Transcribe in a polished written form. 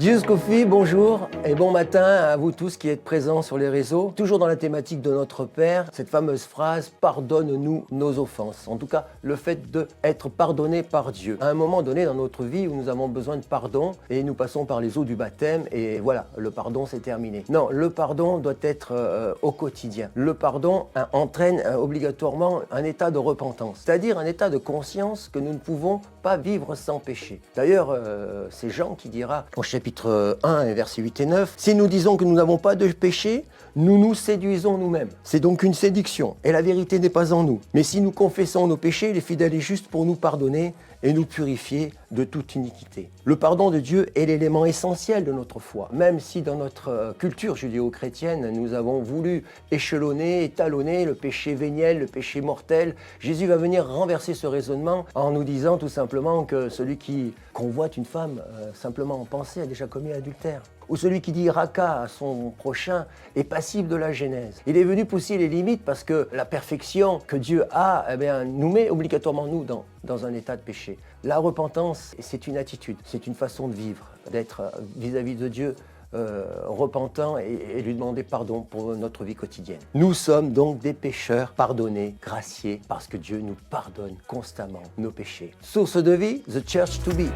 Jesus Coffee, bonjour et bon matin à vous tous qui êtes présents sur les réseaux. Toujours dans la thématique de notre Père, cette fameuse phrase « Pardonne-nous nos offenses ». En tout cas, le fait d'être pardonné par Dieu. À un moment donné dans notre vie où nous avons besoin de pardon et nous passons par les eaux du baptême et voilà, le pardon c'est terminé. Non, le pardon doit être au quotidien. Le pardon entraîne obligatoirement un état de repentance, c'est-à-dire un état de conscience que nous ne pouvons pas vivre sans péché. D'ailleurs, c'est Jean qui dira au chapitre 1, versets 8 et 9, « Si nous disons que nous n'avons pas de péché, nous nous séduisons nous-mêmes. » C'est donc une séduction, et la vérité n'est pas en nous. Mais si nous confessons nos péchés, il est fidèle et juste pour nous pardonner et nous purifier de toute iniquité. Le pardon de Dieu est l'élément essentiel de notre foi. Même si dans notre culture judéo-chrétienne, nous avons voulu échelonner, étalonner le péché véniel, le péché mortel, Jésus va venir renverser ce raisonnement en nous disant tout simplement que celui qui convoite une femme simplement en pensée a déjà commis adultère. Ou celui qui dit raka à son prochain est passible de la Genèse. Il est venu pousser les limites parce que la perfection que Dieu a nous met obligatoirement nous dans un état de péché. La repentance, c'est une attitude, c'est une façon de vivre, d'être vis-à-vis de Dieu repentant et lui demander pardon pour notre vie quotidienne. Nous sommes donc des pécheurs pardonnés, graciés, parce que Dieu nous pardonne constamment nos péchés. Source de vie, The Church to Be.